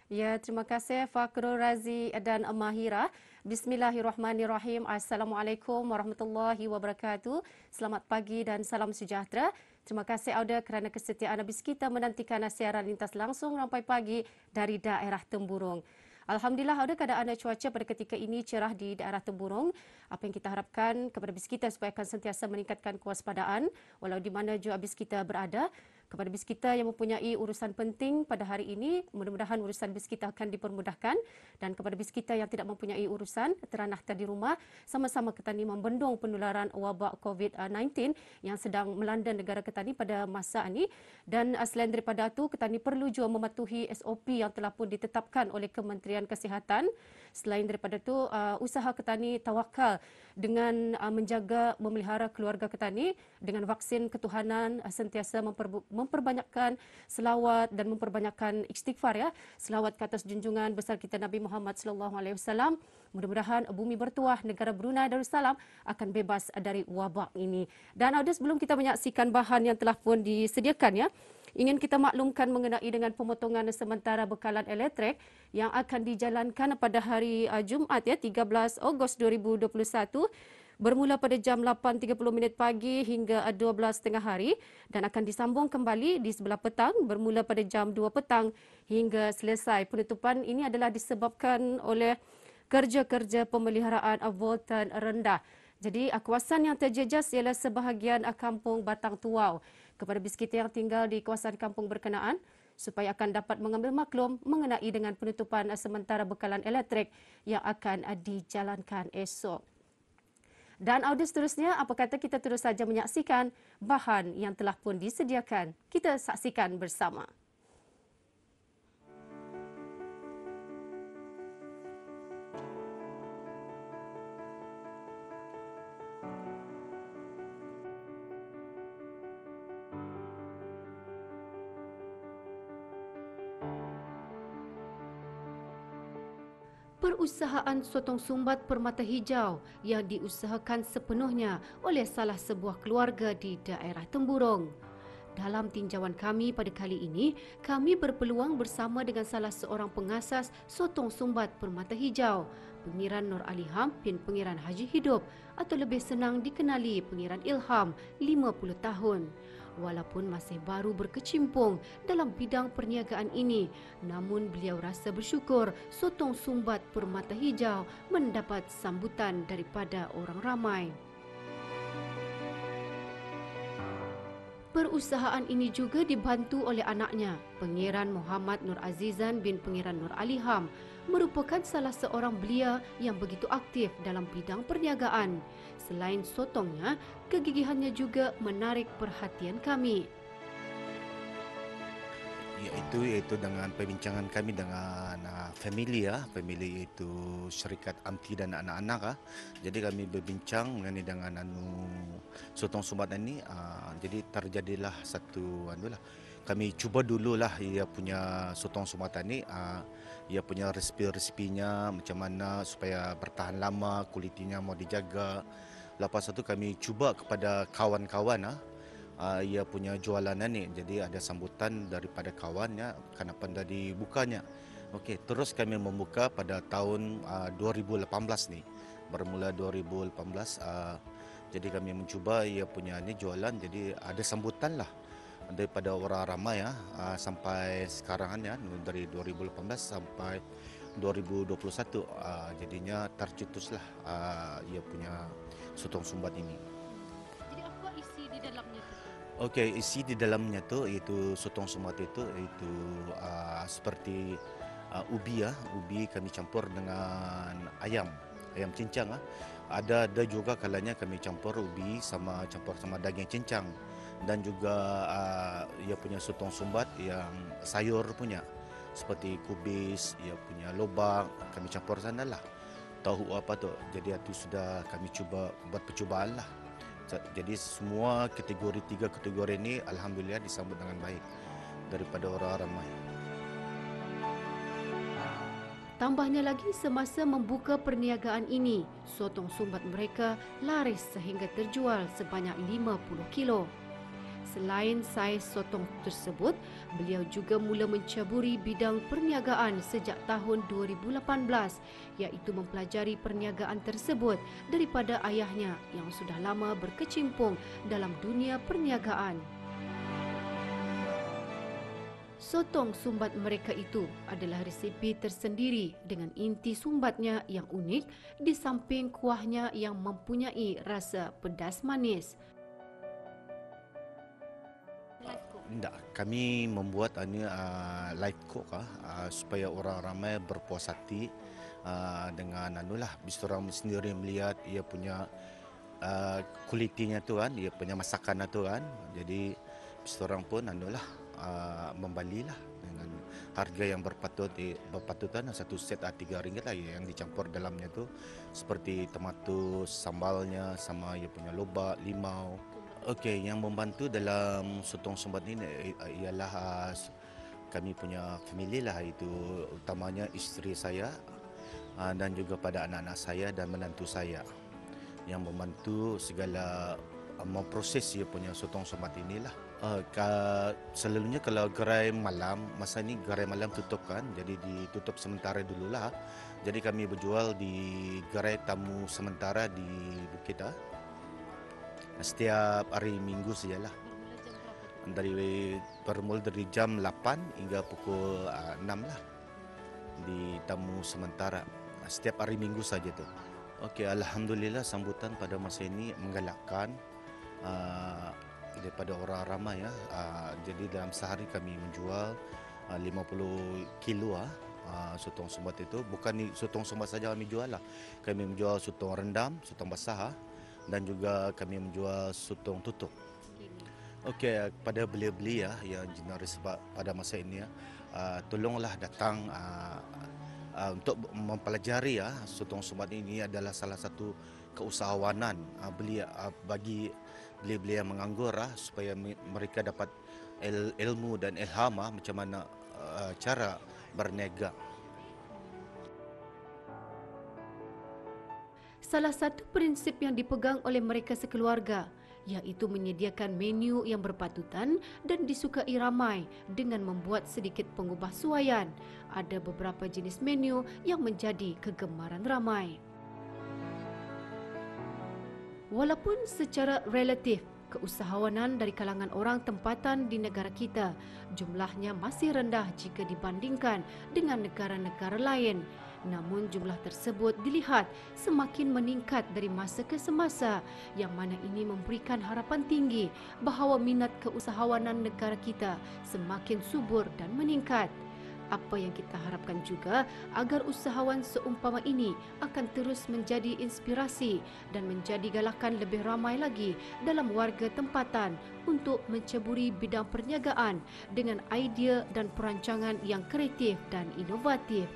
Ya, terima kasih Fakrul Razi dan Mahira. Bismillahirrahmanirrahim. Assalamualaikum warahmatullahi wabarakatuh. Selamat pagi dan salam sejahtera. Terima kasih Auda kerana kesetiaan habis kita menantikan siaran lintas langsung sampai pagi dari daerah Temburong. Alhamdulillah Auda keadaan cuaca pada ketika ini cerah di daerah Temburong. Apa yang kita harapkan kepada bis kita supaya akan sentiasa meningkatkan kewaspadaan walau di mana jua bis kita berada. Kepada bis kita yang mempunyai urusan penting pada hari ini, mudah-mudahan urusan bis kita akan dipermudahkan, dan kepada bis kita yang tidak mempunyai urusan teranah di rumah, sama-sama kita ni membendung penularan wabak COVID-19 yang sedang melanda negara kita ni pada masa ini. Dan selain daripada itu, kita ni perlu juga mematuhi SOP yang telah pun ditetapkan oleh Kementerian Kesihatan. Selain daripada itu, usaha kita ni tawakal dengan menjaga memelihara keluarga kita ni dengan vaksin ketuhanan, sentiasa memperbanyakkan selawat dan memperbanyakkan istighfar, ya. Selawat ke atas junjungan besar kita Nabi Muhammad sallallahu alaihi wasallam. Mudah-mudahan bumi bertuah negara Brunei Darussalam akan bebas dari wabak ini. Dan ada sebelum kita menyaksikan bahan yang telah pun disediakan, ya, ingin kita maklumkan mengenai dengan pemotongan sementara bekalan elektrik yang akan dijalankan pada hari Jumaat, ya, 13 Ogos 2021 bermula pada jam 8.30 pagi hingga 12 tengah hari dan akan disambung kembali di sebelah petang bermula pada jam 2 petang hingga selesai. Penutupan ini adalah disebabkan oleh kerja-kerja pemeliharaan voltan rendah. Jadi kawasan yang terjejas ialah sebahagian kampung Batang Tuau. Kepada bis kita yang tinggal di kawasan kampung berkenaan, supaya akan dapat mengambil maklum mengenai dengan penutupan sementara bekalan elektrik yang akan dijalankan esok. Dan audio seterusnya, apa kata kita terus saja menyaksikan bahan yang telah pun disediakan. Kita saksikan bersama. Perusahaan sotong sumbat permata hijau yang diusahakan sepenuhnya oleh salah sebuah keluarga di daerah Temburong. Dalam tinjauan kami pada kali ini, kami berpeluang bersama dengan salah seorang pengasas sotong sumbat permata hijau, Pengiran Nur Aliham bin Pengiran Haji Hidup atau lebih senang dikenali Pengiran Ilham, 50 tahun. Walaupun masih baru berkecimpung dalam bidang perniagaan ini, namun beliau rasa bersyukur sotong sumbat permata hijau mendapat sambutan daripada orang ramai. Perusahaan ini juga dibantu oleh anaknya, Pengiran Muhammad Nur Azizan bin Pengiran Nur Aliham, merupakan salah seorang belia yang begitu aktif dalam bidang perniagaan. Selain sotongnya, kegigihannya juga menarik perhatian kami. Iaitu dengan perbincangan kami dengan family, family itu syarikat Amti dan anak-anak. Jadi kami berbincang mengenai dengan sotong sumbat ini. Jadi terjadilah satu kami cuba dululah ia punya sotong sumbat ini, ia punya resipi-resipinya macam mana supaya bertahan lama, kualitinya mau dijaga. Lepas itu kami cuba kepada kawan-kawan ia punya jualan ni. Jadi ada sambutan daripada kawannya kenapa dah dibukanya. Okey, terus kami membuka pada tahun 2018 ni. Bermula 2018 jadi kami mencuba ia punya ni jualan, jadi ada sambutan lah daripada orang ramai sampai sekarang dari 2018 sampai 2021 jadinya tercetuslah ia punya sotong sumbat ini. Jadi apa isi di dalamnya? Okey, isi di dalamnya tu iaitu sotong sumbat itu seperti ubi ubi kami campur dengan ayam cincang Ada juga kalanya kami campur ubi campur sama daging cincang, dan juga ia punya sotong sumbat yang sayur punya seperti kubis, ia punya lobak kami campur sanalah. Tahu apa tu. Jadi itu sudah kami cuba buat percubaan lah. Jadi semua tiga kategori ini alhamdulillah disambut dengan baik daripada orang ramai. Tambahnya lagi, semasa membuka perniagaan ini, sotong sumbat mereka laris sehingga terjual sebanyak 50 kilo. Selain saiz sotong tersebut, beliau juga mula mencaburi bidang perniagaan sejak tahun 2018 iaitu mempelajari perniagaan tersebut daripada ayahnya yang sudah lama berkecimpung dalam dunia perniagaan. Sotong sumbat mereka itu adalah resipi tersendiri dengan inti sumbatnya yang unik di samping kuahnya yang mempunyai rasa pedas manis. Tak, kami membuat live cook supaya orang ramai berpuas hati dengan bis orang sendiri melihat ia punya kualitinya tu kan, ia punya masakan tu kan. Jadi bis orang pun membalilah dengan harga yang berpatutan satu set RM3 lah yang dicampur dalamnya tu seperti tomato, sambalnya sama ia punya lobak, limau. Okey, yang membantu dalam sotong sumbat ini ialah kami punya family lah, itu utamanya isteri saya dan juga pada anak-anak saya dan menantu saya yang membantu segala memproses ia punya sotong sumbat inilah. Selalunya kalau gerai malam, masa ni gerai malam tutup kan, jadi ditutup sementara dululah. Jadi kami berjual di gerai tamu sementara di Bukit setiap hari Minggu sajalah. Bermula dari jam 8 hingga pukul 6 lah di tamu sementara. Setiap hari Minggu saja tu. Okey, alhamdulillah sambutan pada masa ini menggalakkan daripada orang ramai ya. Jadi dalam sehari kami menjual 50 kilo sotong sumbat itu. Bukan sotong sumbat saja kami jual lah. Kami menjual sotong rendam, sotong basah dan juga kami menjual sotong tutuk. Okey, pada beli-beli yang jinaris pada masa ini tolonglah datang untuk mempelajari sotong sumbat ini adalah salah satu keusahawanan bagi beli-beli yang menganggur supaya mereka dapat ilmu dan ilham macam mana cara berniaga. Salah satu prinsip yang dipegang oleh mereka sekeluarga iaitu menyediakan menu yang berpatutan dan disukai ramai dengan membuat sedikit pengubahsuaian. Ada beberapa jenis menu yang menjadi kegemaran ramai. Walaupun secara relatif keusahawanan dari kalangan orang tempatan di negara kita jumlahnya masih rendah jika dibandingkan dengan negara-negara lain, namun jumlah tersebut dilihat semakin meningkat dari masa ke semasa, yang mana ini memberikan harapan tinggi bahawa minat keusahawanan negara kita semakin subur dan meningkat. Apa yang kita harapkan juga agar usahawan seumpama ini akan terus menjadi inspirasi dan menjadi galakan lebih ramai lagi dalam warga tempatan untuk menceburi bidang perniagaan dengan idea dan perancangan yang kreatif dan inovatif.